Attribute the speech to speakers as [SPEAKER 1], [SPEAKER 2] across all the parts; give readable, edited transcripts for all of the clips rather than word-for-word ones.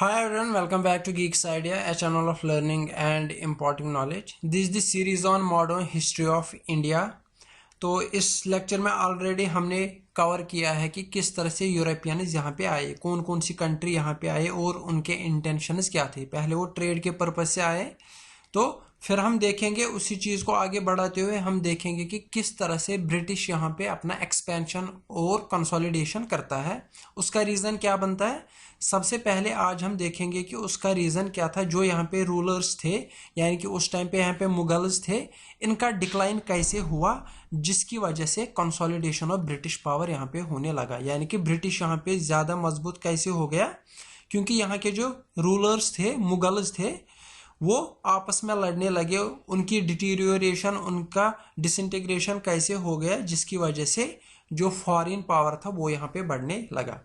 [SPEAKER 1] Hi everyone, welcome back to Geeks Idea, a channel of learning and imparting knowledge. This is the series on modern history of India. तो इस lecture में already हमने cover किया है कि किस तरह से यूरोपियंस यहाँ पे आए, कौन कौन सी कंट्री यहाँ पे आए और उनके इंटेंशंस क्या थे। पहले वो ट्रेड के पर्पज से आए, तो फिर हम देखेंगे उसी चीज़ को आगे बढ़ाते हुए हम देखेंगे कि किस तरह से ब्रिटिश यहाँ पे अपना एक्सपेंशन और कंसोलिडेशन करता है, उसका रीज़न क्या बनता है। सबसे पहले आज हम देखेंगे कि उसका रीज़न क्या था। जो यहाँ पे रूलर्स थे, यानी कि उस टाइम पे यहाँ पे मुगल्स थे, इनका डिक्लाइन कैसे हुआ, जिसकी वजह से कंसोलिडेशन ऑफ ब्रिटिश पावर यहाँ पे होने लगा, यानी कि ब्रिटिश यहाँ पे ज़्यादा मजबूत कैसे हो गया, क्योंकि यहाँ के जो रूलर्स थे, मुगल्स थे, वो आपस में लड़ने लगे। उनकी डिटीरियोरेशन, उनका डिसइंटीग्रेशन कैसे हो गया, जिसकी वजह से जो फॉरेन पावर था वो यहाँ पे बढ़ने लगा।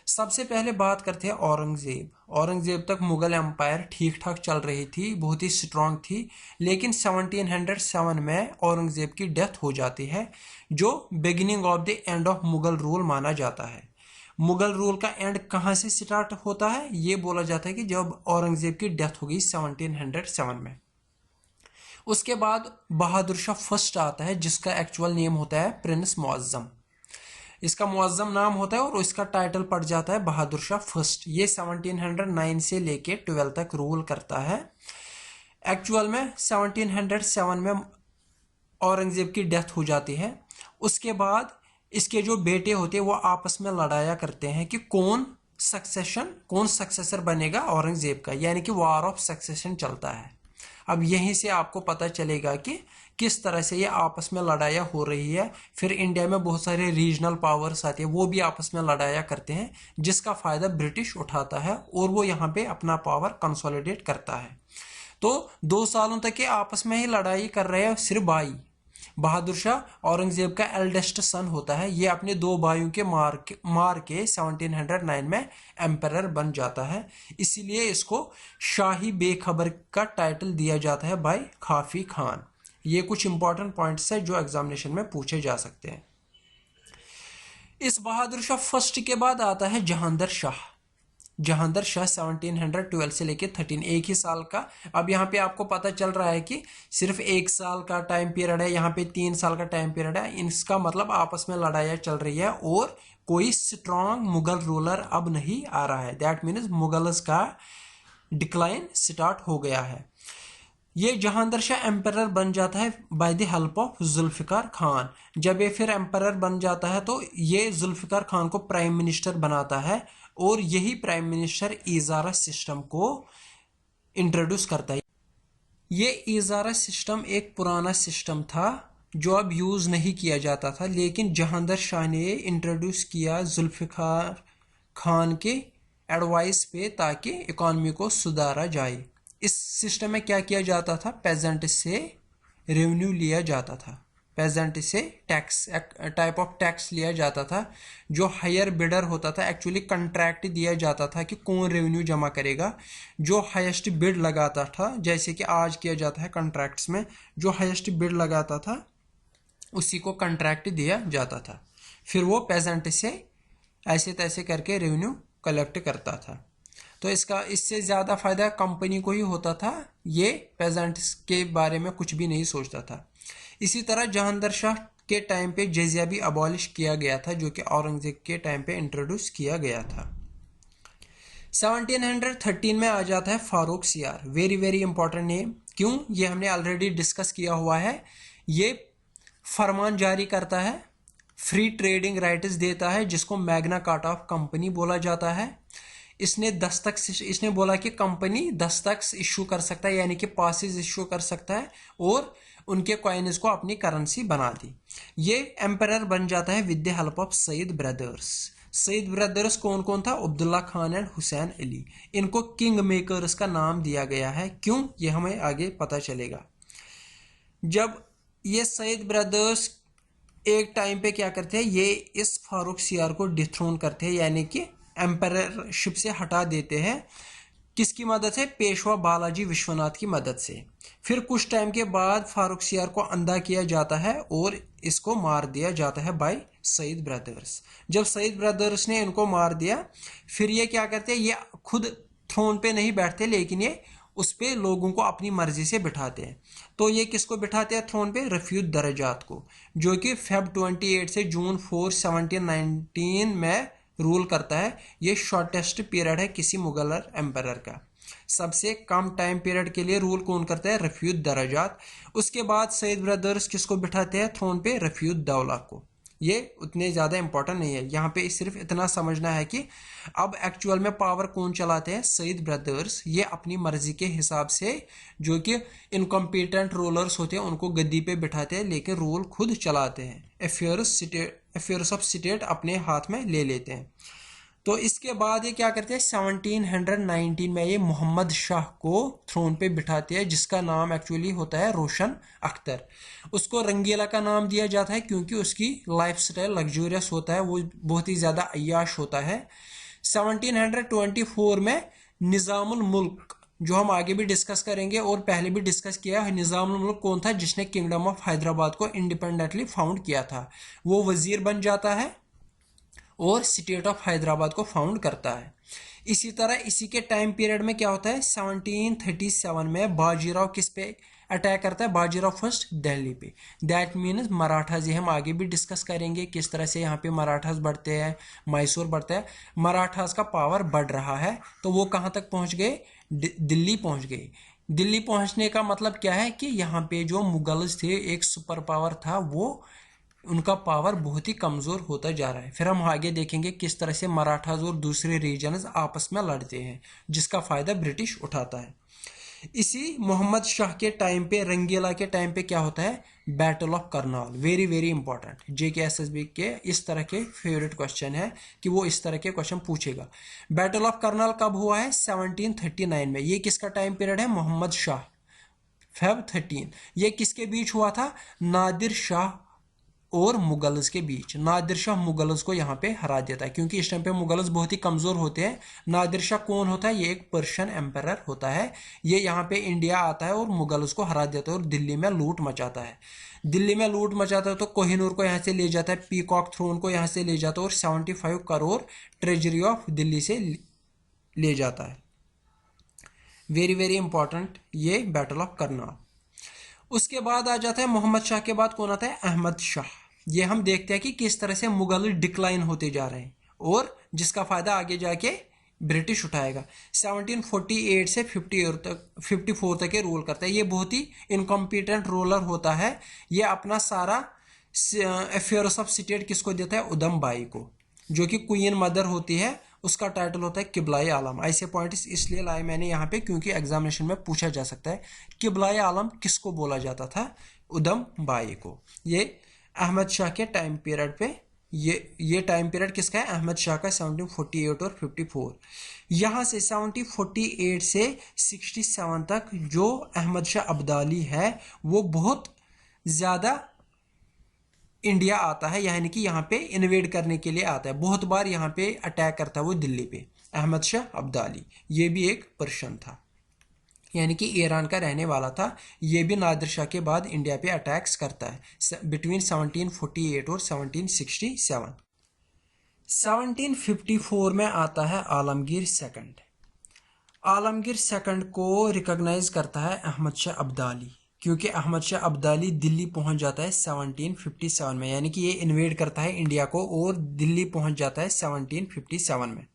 [SPEAKER 1] सबसे पहले बात करते हैं औरंगजेब। औरंगजेब तक मुगल एम्पायर ठीक ठाक चल रही थी, बहुत ही स्ट्रांग थी, लेकिन 1707 में औरंगजेब की डेथ हो जाती है, जो beginning of the end of Mughal rule माना जाता है। मुगल रूल का एंड कहाँ से स्टार्ट होता है, ये बोला जाता है कि जब औरंगजेब की डेथ हो गई 1707 में। उसके बाद बहादुर शाह फर्स्ट आता है, जिसका एक्चुअल नेम होता है प्रिंस मुअज्जम। इसका मुअज्जम नाम होता है और इसका टाइटल पड़ जाता है बहादुर शाह फर्स्ट। ये 1709 से लेके 12 तक रूल करता है। एक्चुअल में 1707 में औरंगजेब की डेथ हो जाती है। उसके बाद इसके जो बेटे होते हैं वो आपस में लड़ाया करते हैं कि कौन सक्सेसर बनेगा औरंगजेब का, यानी कि वॉर ऑफ सक्सेशन चलता है। अब यहीं से आपको पता चलेगा कि किस तरह से ये आपस में लड़ाइयाँ हो रही है। फिर इंडिया में बहुत सारे रीजनल पावर्स आते हैं, वो भी आपस में लड़ाइयाँ करते हैं, जिसका फायदा ब्रिटिश उठाता है और वो यहाँ पे अपना पावर कंसोलिडेट करता है। तो 2 सालों तक ये आपस में ही लड़ाई कर रहे हैं। सिर्फ भाई बहादुर शाह औरंगजेब का एल्डेस्ट सन होता है, ये अपने 2 भाइयों के मार के 1709 में एम्परर बन जाता है। इसीलिए इसको शाही बेखबर का टाइटल दिया जाता है बाय काफी खान। ये कुछ इंपॉर्टेंट पॉइंट्स है जो एग्जामिनेशन में पूछे जा सकते हैं। इस बहादुर शाह फर्स्ट के बाद आता है जहांगीर शाह। जहांगीर शाह 1712 से लेके 13, एक ही साल का। अब यहाँ पे आपको पता चल रहा है कि सिर्फ 1 साल का टाइम पीरियड है, यहाँ पे 3 साल का टाइम पीरियड है। इसका मतलब आपस में लड़ाइयाँ चल रही है और कोई स्ट्रांग मुगल रूलर अब नहीं आ रहा है। दैट मीन्स मुगल्स का डिक्लाइन स्टार्ट हो गया है। ये जहांगीर शाह एम्परर बन जाता है by the help of Zulfiqar Khan. जब ये फिर एम्परर बन जाता है तो ये जुल्फिकार खान को प्राइम मिनिस्टर बनाता है और यही प्राइम मिनिस्टर इजारा सिस्टम को इंट्रोड्यूस करता है। ये इजारा सिस्टम एक पुराना सिस्टम था जो अब यूज़ नहीं किया जाता था, लेकिन जहांगीर शाह ने इंट्रोड्यूस किया जुल्फिकार खान के एडवाइस पे, ताकि इकॉनमी को सुधारा जाए। इस सिस्टम में क्या किया जाता था, पेजेंट से रेवेन्यू लिया जाता था, पेजेंट से टैक्स, टाइप ऑफ टैक्स लिया जाता था। जो हायर बिडर होता था, एक्चुअली कंट्रैक्ट दिया जाता था कि कौन रेवेन्यू जमा करेगा। जो हाईएस्ट बिड लगाता था, जैसे कि आज किया जाता है कॉन्ट्रैक्ट्स में, जो हाईएस्ट बिड लगाता था उसी को कॉन्ट्रैक्ट दिया जाता था। फिर वो पेजेंट से ऐसे तैसे करके रेवेन्यू कलेक्ट करता था। तो इससे ज़्यादा फायदा कंपनी को ही होता था, ये पेजेंट्स के बारे में कुछ भी नहीं सोचता था। इसी तरह जहांगीर शाह के टाइम पे जजिया भी अबॉलिश किया गया था, जो कि औरंगजेब के टाइम पे इंट्रोड्यूस किया गया था। 1713 में आ जाता है फारूक सियार। Very very important name. क्यों, ये हमने ऑलरेडी डिस्कस किया हुआ है। ये फरमान जारी करता है, फ्री ट्रेडिंग राइट्स देता है, जिसको मैग्ना कार्टा ऑफ कंपनी बोला जाता है। इसने बोला कि कंपनी दस्तक इशू कर सकता है, यानी कि पासेस इशू कर सकता है, और उनके कॉइन्स को अपनी करेंसी बना दी। ये एम्परर बन जाता है with the help of Syed brothers. Syed brothers कौन कौन था, अब्दुल्ला खान एंड हुसैन अली। इनको किंग मेकर्स का नाम दिया गया है। क्यों, ये हमें आगे पता चलेगा। जब ये सईद ब्रदर्स एक टाइम पे क्या करते हैं, ये इस फारूक सियार को डिथ्रोन करते हैं, यानी कि एम्पररशिप से हटा देते हैं। किसकी मदद से, पेशवा बालाजी विश्वनाथ की मदद से। फिर कुछ टाइम के बाद फारूक सियार को अंधा किया जाता है और इसको मार दिया जाता है बाय सईद ब्रदर्स। जब सईद ब्रदर्स ने इनको मार दिया, फिर ये क्या करते हैं, ये खुद थ्रोन पे नहीं बैठते, लेकिन ये उस पे लोगों को अपनी मर्जी से बिठाते हैं। तो ये किसको बिठाते हैं थ्रोन पे? रफीउद दरजात को, जो कि फेब 28 से जून 4 1719 में रूल करता है। ये शॉर्टेस्ट पीरियड है किसी मुगल एम्परर का। सबसे कम टाइम पीरियड के लिए रूल कौन करता है? रफीउद दरजात। उसके बाद सईद ब्रदर्स किसको बिठाते हैं थ्रोन पे? रफीउद दौला को। ये उतने ज़्यादा इंपॉर्टेंट नहीं है, यहाँ पे सिर्फ इतना समझना है कि अब एक्चुअल में पावर कौन चलाते हैं? सईद ब्रदर्स। ये अपनी मर्जी के हिसाब से, जो कि इनकम्पिटेंट रूलर्स होते हैं उनको गद्दी पे बिठाते हैं, लेकिन रूल खुद चलाते हैं। अफेयर्स ऑफ स्टेट अपने हाथ में ले लेते हैं। तो इसके बाद ये क्या करते हैं? 1719 में ये मोहम्मद शाह को थ्रोन पे बिठाते हैं, जिसका नाम एक्चुअली होता है रोशन अख्तर। उसको रंगीला का नाम दिया जाता है क्योंकि उसकी लाइफस्टाइल लग्जूरियस होता है, वो बहुत ही ज़्यादा अय्याश होता है। 1724 में निज़ामुल मुल्क, जो हम आगे भी डिस्कस करेंगे और पहले भी डिस्कस किया है, निज़ामुल मुल्क कौन था? जिसने किंगडम ऑफ हैदराबाद को इंडिपेंडेंटली फाउंड किया था। वो वजीर बन जाता है और स्टेट ऑफ हैदराबाद को फाउंड करता है। इसी तरह इसी के टाइम पीरियड में क्या होता है? 1737 में बाजीराव किस पे अटैक करता है? बाजीराव फर्स्ट दिल्ली पे। That means Marathas. ये हम आगे भी डिस्कस करेंगे किस तरह से यहाँ पे मराठाज बढ़ते हैं, मैसूर बढ़ता है। मराठाज का पावर बढ़ रहा है, तो वो कहाँ तक पहुँच गए? दिल्ली पहुँच गए। दिल्ली पहुँचने का मतलब क्या है कि यहाँ पे जो मुगल्स थे, एक सुपर पावर था, वो उनका पावर बहुत ही कमज़ोर होता जा रहा है। फिर हम आगे देखेंगे किस तरह से मराठाज और दूसरे रीजन्स आपस में लड़ते हैं, जिसका फ़ायदा ब्रिटिश उठाता है। इसी मोहम्मद शाह के टाइम पे, रंगीला के टाइम पे क्या होता है? Battle of Karnal. Very very important, JKSSB के इस तरह के फेवरेट क्वेश्चन है कि वो इस तरह के क्वेश्चन पूछेगा। बैटल ऑफ करनाल कब हुआ है? 1739 में। ये किसका टाइम पीरियड है? मोहम्मद शाह, फेब 13। ये किसके बीच हुआ था? नादिर शाह और मुगल्स के बीच। नादिर शाह मुगल्स को यहाँ पे हरा देता है, क्योंकि इस टाइम पे मुगल्स बहुत ही कमज़ोर होते हैं। नादिर शाह कौन होता है? ये एक पर्शियन एम्परर होता है। ये यहाँ पे इंडिया आता है और मुगल्स को हरा देता है और दिल्ली में लूट मचाता है। दिल्ली में लूट मचाता है तो कोहिनूर को यहाँ से ले जाता है, पीकॉक थ्रोन को यहाँ से ले जाता है और 75 करोड़ ट्रेजरी ऑफ दिल्ली से ले जाता है। वेरी वेरी इंपॉर्टेंट ये बैटल ऑफ करनाल। उसके बाद आ जाता है मोहम्मद शाह के बाद कौन आता है? अहमद शाह। ये हम देखते हैं कि किस तरह से मुगल डिक्लाइन होते जा रहे हैं और जिसका फायदा आगे जाके ब्रिटिश उठाएगा। 1748 से 54 तक ये रूल करता है। ये बहुत ही इनकॉम्पिटेंट रूलर होता है। ये अपना सारा अफेयर्स ऑफ स्टेट किसको देता है? उदम बाई को, जो कि क्वीन मदर होती है। उसका टाइटल होता है किबलाए आलम। ऐसे पॉइंट्स इसलिए लाए मैंने यहाँ पे क्योंकि एग्जामिनेशन में पूछा जा सकता है। किबलाए आलम किसको बोला जाता था? उदम बाई को। ये अहमद शाह के टाइम पीरियड पे, ये टाइम पीरियड किसका है? अहमद शाह का, 1748 और 54। यहाँ से 1748 से 67 तक जो अहमद शाह अब्दाली है वो बहुत ज़्यादा इंडिया आता है, यानी कि यहाँ पे इन्वेड करने के लिए आता है। बहुत बार यहाँ पे अटैक करता है वो दिल्ली पे। अहमद शाह अब्दाली ये भी एक पर्शियन था, यानी कि ईरान का रहने वाला था। ये भी नादिर शाह के बाद इंडिया पे अटैक्स करता है बिटवीन 1748 और 1767। 1754 में आता है आलमगीर सेकंड। आलमगीर सेकंड को रिकॉग्नाइज करता है अहमद शाह अब्दाली, क्योंकि अहमद शाह अब्दाली दिल्ली पहुंच जाता है 1757 में, यानी कि ये इन्वेड करता है इंडिया को और दिल्ली पहुंच जाता है 1757 में।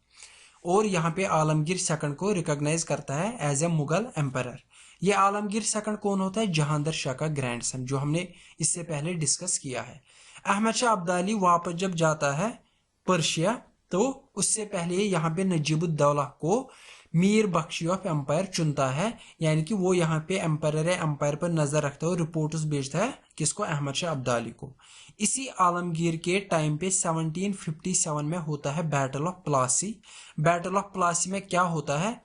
[SPEAKER 1] और यहाँ पे आलमगीर सेकंड को रिकॉग्नाइज करता है एज ए मुगल एम्परर। ये आलमगीर सेकंड कौन होता है? जहांगीर शाह का ग्रैंडसन, जो हमने इससे पहले डिस्कस किया है। अहमद शाह अब्दाली वापस जब जाता है पर्शिया, तो उससे पहले यहाँ पे नजीबुद्दौला को मीर बख्शी ऑफ एम्पायर चुनता है, यानी कि वो यहाँ पे एम्पायर है, एम्पायर पर नजर रखता है और रिपोर्ट्स भेजता है किसको? अहमद शाह अब्दाली को। इसी आलमगीर के टाइम पे 1757 में होता है battle of Plassey. Battle of Plassey में क्या होता है?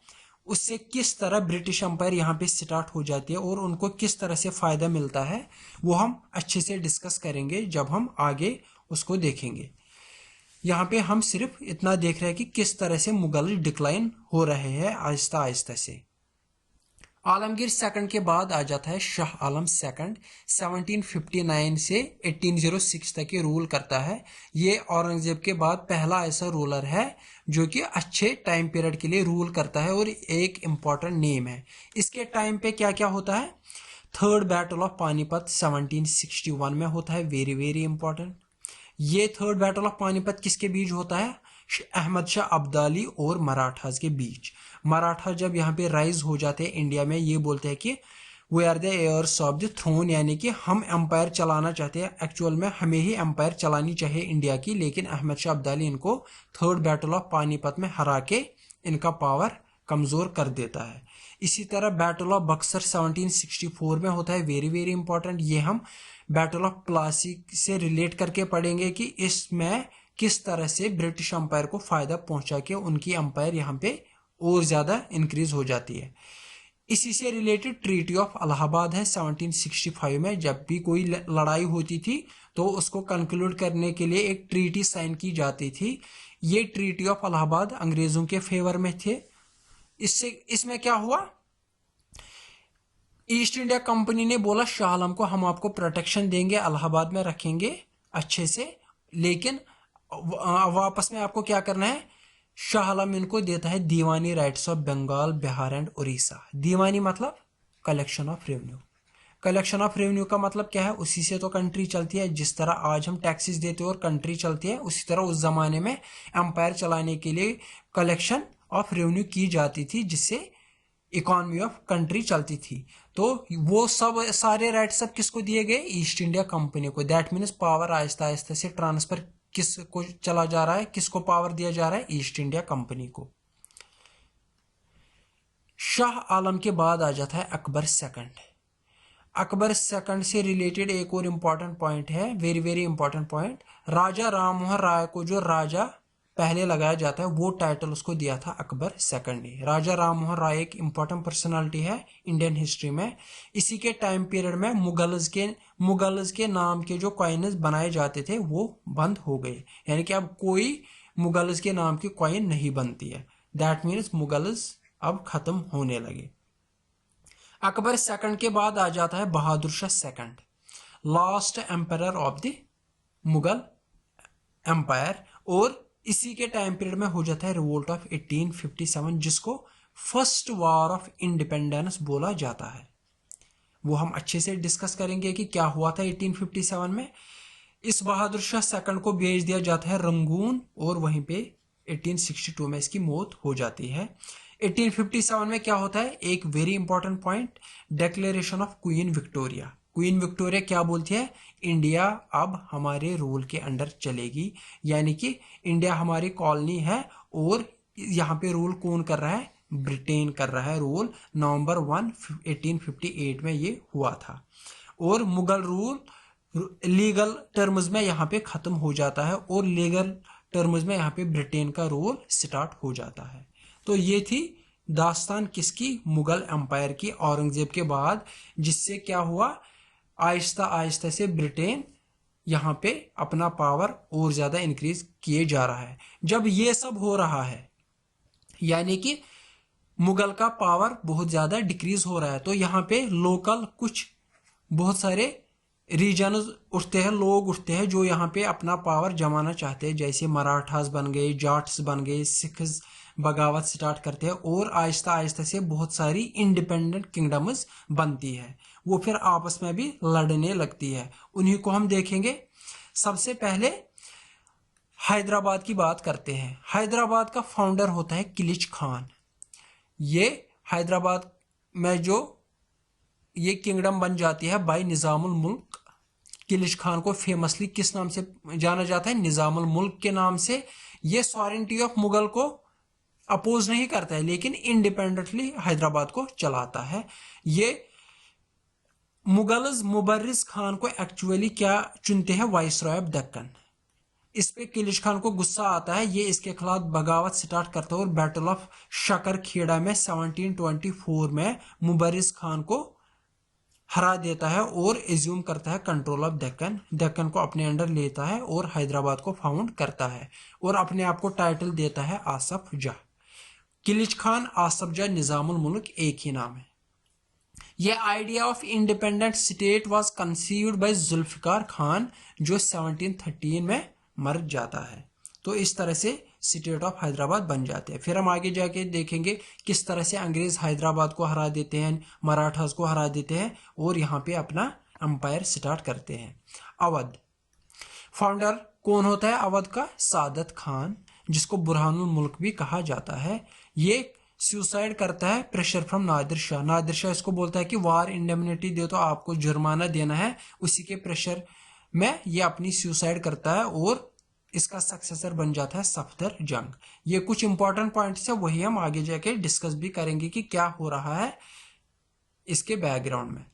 [SPEAKER 1] उससे किस तरह ब्रिटिश एम्पायर यहाँ पे स्टार्ट हो जाती है और उनको किस तरह से फायदा मिलता है, वो हम अच्छे से डिस्कस करेंगे जब हम आगे उसको देखेंगे। यहाँ पे हम सिर्फ इतना देख रहे हैं कि किस तरह से मुगल डिक्लाइन हो रहे हैं आहिस्ता आहिस्ता से। आलमगीर सेकंड के बाद आ जाता है शाह आलम सेकंड। 1759 से 1806 तक ये रूल करता है। ये औरंगजेब के बाद पहला ऐसा रूलर है जो कि अच्छे टाइम पीरियड के लिए रूल करता है और एक इम्पॉर्टेंट नेम है। इसके टाइम पे क्या क्या होता है? थर्ड बैटल ऑफ पानीपत 1761 में होता है, वेरी वेरी इंपॉर्टेंट। ये थर्ड बैटल ऑफ पानीपत किसके बीच होता है? अहमद शाह अब्दाली और मराठास के बीच। मराठा जब यहाँ पे राइज हो जाते हैं इंडिया में, ये बोलते हैं कि we are the heirs of the throne, यानी कि हम एम्पायर चलाना चाहते हैं, एक्चुअल में हमें ही एम्पायर चलानी चाहिए इंडिया की। लेकिन अहमद शाह अब्दाली इनको थर्ड बैटल ऑफ पानीपत में हरा के इनका पावर कमजोर कर देता है। इसी तरह बैटल ऑफ बक्सर 1764 में होता है, वेरी वेरी इंपॉर्टेंट। ये हम बैटल ऑफ प्लासी से रिलेट करके पढ़ेंगे कि इसमें किस तरह से ब्रिटिश अंपायर को फायदा पहुंचा के उनकी अंपायर यहाँ पे और ज्यादा इंक्रीज हो जाती है। इसी से रिलेटेड ट्रीटी ऑफ इलाहाबाद है 1765 में। जब भी कोई लड़ाई होती थी तो उसको कंक्लूड करने के लिए एक ट्रीटी साइन की जाती थी। ये ट्रीटी ऑफ इलाहाबाद अंग्रेजों के फेवर में थे। इसमें क्या हुआ? ईस्ट इंडिया कंपनी ने बोला शाह आलम को हम आपको प्रोटेक्शन देंगे, इलाहाबाद में रखेंगे अच्छे से, लेकिन वापस में आपको क्या करना है? शाह आलम इनको देता है diwani rights of Bengal, Bihar and Orissa. Diwani मतलब collection of revenue. Collection of revenue का मतलब क्या है? उसी से तो कंट्री चलती है। जिस तरह आज हम टैक्सेस देते हैं और कंट्री चलती है, उसी तरह उस जमाने में एम्पायर चलाने के लिए कलेक्शन ऑफ रेवेन्यू की जाती थी, जिससे इकोनॉमी ऑफ कंट्री चलती थी। तो वो सब सारे राइट्स सब किसको दिए गए? ईस्ट इंडिया कंपनी को। That means power Aahista Aahista से ट्रांसफर किसको चला जा रहा है? किसको पावर दिया जा रहा है? ईस्ट इंडिया कंपनी को। शाह आलम के बाद आ जाता है अकबर सेकंड। अकबर सेकंड से रिलेटेड एक और इंपॉर्टेंट पॉइंट है, वेरी वेरी इंपॉर्टेंट पॉइंट। राजा राम मोहन राय को जो राजा पहले लगाया जाता है वो टाइटल उसको दिया था अकबर सेकंड ने। राजा राम मोहन राय एक इंपॉर्टेंट पर्सनालिटी है इंडियन हिस्ट्री में। इसी के टाइम पीरियड में मुगल्स के नाम के जो कॉइन्स बनाए जाते थे वो बंद हो गए, यानी कि अब कोई मुगल्स के नाम की कॉइन नहीं बनती है। दैट मीन्स मुगल्स अब खत्म होने लगे। अकबर सेकंड के बाद आ जाता है Bahadur Shah second, last empire of the Mughal empire. और इसी के टाइम पीरियड में हो जाता है रिवोल्ट ऑफ 1857, जिसको फर्स्ट वॉर ऑफ इंडिपेंडेंस बोला जाता है। वो हम अच्छे से डिस्कस करेंगे कि क्या हुआ था 1857 में। इस बहादुर शाह सेकंड को भेज दिया जाता है रंगून और वहीं पे 1862 में इसकी मौत हो जाती है। 1857 में क्या होता है? एक very important point, declaration of queen Victoria. Queen Victoria क्या बोलती है? इंडिया अब हमारे रूल के अंडर चलेगी, यानी कि इंडिया हमारी कॉलोनी है और यहाँ पे रूल कौन कर रहा है? ब्रिटेन कर रहा है रूल। नवंबर 1 1858 में ये हुआ था। और मुगल रूल लीगल टर्म्स में यहाँ पे खत्म हो जाता है और लीगल टर्म्स में यहाँ पे ब्रिटेन का रूल स्टार्ट हो जाता है। तो ये थी दास्तान किसकी? मुगल एम्पायर की, औरंगजेब के बाद। जिससे क्या हुआ? आहिस्ता आहिस्ता से ब्रिटेन यहाँ पे अपना पावर और ज्यादा इंक्रीज किए जा रहा है। जब ये सब हो रहा है, यानी कि मुगल का पावर बहुत ज्यादा डिक्रीज हो रहा है, तो यहाँ पे लोकल कुछ बहुत सारे रीजन उठते हैं, लोग उठते हैं जो यहाँ पे अपना पावर जमाना चाहते हैं। जैसे मराठास बन गए, जाट्स बन गए, सिख्स बगावत स्टार्ट करते हैं और आहिस्ता आहिस्ता से बहुत सारी इंडिपेंडेंट किंगडम्स बनती है। वो फिर आपस में भी लड़ने लगती है। उन्हीं को हम देखेंगे। सबसे पहले हैदराबाद की बात करते हैं। हैदराबाद का फाउंडर होता है किलिच खान। ये हैदराबाद में जो ये किंगडम बन जाती है बाय निजामुल मुल्क। किलिच खान को फेमसली किस नाम से जाना जाता है? निजामुल मुल्क के नाम से। ये सॉवरेनिटी ऑफ मुगल को अपोज नहीं करता है, लेकिन इंडिपेंडेंटली हैदराबाद को चलाता है। ये मुगल्स मुबर्रिज खान को एक्चुअली क्या चुनते हैं? Viceroy of Deccan. इस पे किलिच खान को गुस्सा आता है, ये इसके खिलाफ बगावत स्टार्ट करता है और बैटल ऑफ शकर खेड़ा में 1724 में मुबर्रिज खान को हरा देता है और एज्यूम करता है कंट्रोल ऑफ दक्कन। दक्कन को अपने अंडर लेता है और हैदराबाद को फाउंड करता है और अपने आप को टाइटल देता है आसफ जाह। किलिच खान, आसफ जाह, निजामुल मुल्क एक ही नाम है। ये idea of independent state was conceived by Zulfiqar Khan जो 1713 में मर जाता है। तो इस तरह से स्टेट ऑफ हैदराबाद बन जाते हैं। फिर हम आगे जाके देखेंगे किस तरह से अंग्रेज हैदराबाद को हरा देते हैं, मराठास को हरा देते हैं और यहाँ पे अपना एम्पायर स्टार्ट करते हैं। अवध, फाउंडर कौन होता है अवध का? सादत खान, जिसको बुरहानुल मुल्क भी कहा जाता है। ये सुसाइड करता है प्रेशर फ्रॉम नादिर शाह। नादिर शाह इसको बोलता है कि वार इंडेमनिटी दे तो आपको जुर्माना देना है, उसी के प्रेशर में ये अपनी सुसाइड करता है और इसका सक्सेसर बन जाता है सफदर जंग। ये कुछ इंपॉर्टेंट पॉइंट्स है, वही हम आगे जाके डिस्कस भी करेंगे कि क्या हो रहा है इसके बैकग्राउंड में।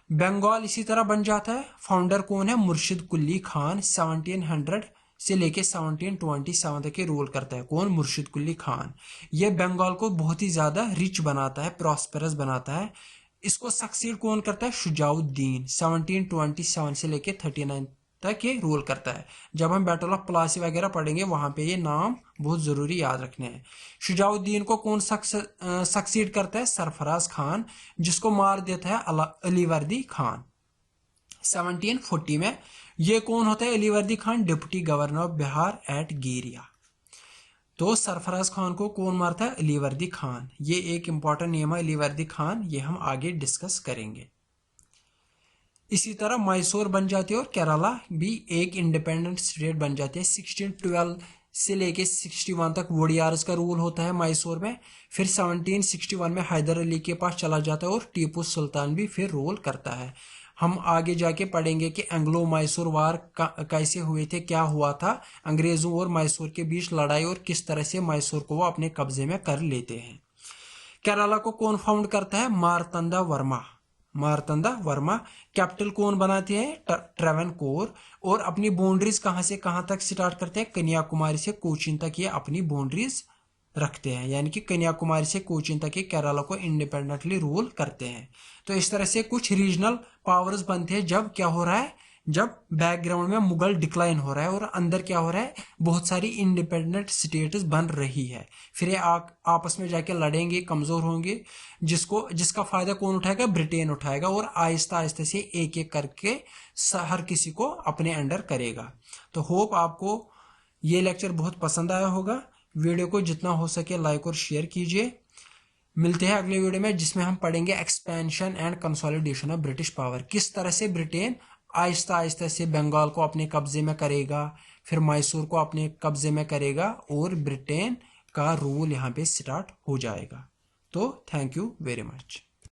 [SPEAKER 1] बंगाल इसी तरह बन जाता है। फाउंडर कौन है? मुर्शिद कुली खान, 1700 से लेके 1727 तक के रूल करता है। कौन? मुर्शिद कुली खान। ये बंगाल को बहुत ही ज्यादा रिच बनाता है, प्रॉस्पेरस बनाता है। इसको सक्सीड कौन करता है? शुजाउद्दीन, 1727 से लेके 39 तक ये रूल करता है। जब हम बैटल ऑफ प्लासी वगैरह पढ़ेंगे वहां पे ये नाम बहुत जरूरी याद रखने हैं। शुजाउद्दीन को कौन सक्सीड करता है? सरफराज खान, जिसको मार देता है अलीवर्दी खान 1740 में। ये कौन होता है? Alivardi Khan, deputy governor of Bihar at Giria. तो सरफराज खान को कौन मारता है? अलीवर्दी खान। ये एक इंपॉर्टेंट नेम है अलीवर्दी खान, ये हम आगे डिस्कस करेंगे। इसी तरह मैसूर बन जाती है और केरला भी एक इंडिपेंडेंट स्टेट बन जाती है। 1612 से लेके 61 तक वोडियार्स का रूल होता है मैसूर में। फिर 1761 में हैदर अली के पास चला जाता है और टीपू सुल्तान भी फिर रूल करता है। हम आगे जाके पढ़ेंगे कि एंग्लो मैसूर वार कैसे हुए थे, क्या हुआ था अंग्रेजों और मैसूर के बीच लड़ाई और किस तरह से मैसूर को वो अपने कब्जे में कर लेते हैं। केरला को कौन फाउंड करता है? मार्तंडा वर्मा। मार्तंडा वर्मा। कैपिटल कौन बनाते हैं? ट्रेवनकोर। और अपनी बाउंड्रीज कहां से कहां तक स्टार्ट करते हैं? कन्याकुमारी से कोचीन तक ये अपनी बाउंड्रीज रखते हैं, यानी कि कन्याकुमारी से कोचीन तक ये केरला को इंडिपेंडेंटली रूल करते हैं। तो इस तरह से कुछ रीजनल पावर्स बनते हैं जब क्या हो रहा है, जब बैकग्राउंड में मुगल डिक्लाइन हो रहा है और अंदर क्या हो रहा है, बहुत सारी इंडिपेंडेंट स्टेट्स बन रही है। फिर ये आपस में जाके लड़ेंगे, कमजोर होंगे, जिसका फायदा कौन उठाएगा? ब्रिटेन उठाएगा और आहिस्ता आहिस्ता से एक एक करके हर किसी को अपने अंडर करेगा। तो होप आपको ये लेक्चर बहुत पसंद आया होगा। वीडियो को जितना हो सके लाइक और शेयर कीजिए। मिलते हैं अगले वीडियो में जिसमें हम पढ़ेंगे expansion and consolidation of British power. किस तरह से ब्रिटेन आहिस्ता आहिस्ता से बंगाल को अपने कब्जे में करेगा, फिर मैसूर को अपने कब्जे में करेगा और ब्रिटेन का रूल यहाँ पे स्टार्ट हो जाएगा। तो थैंक यू वेरी मच।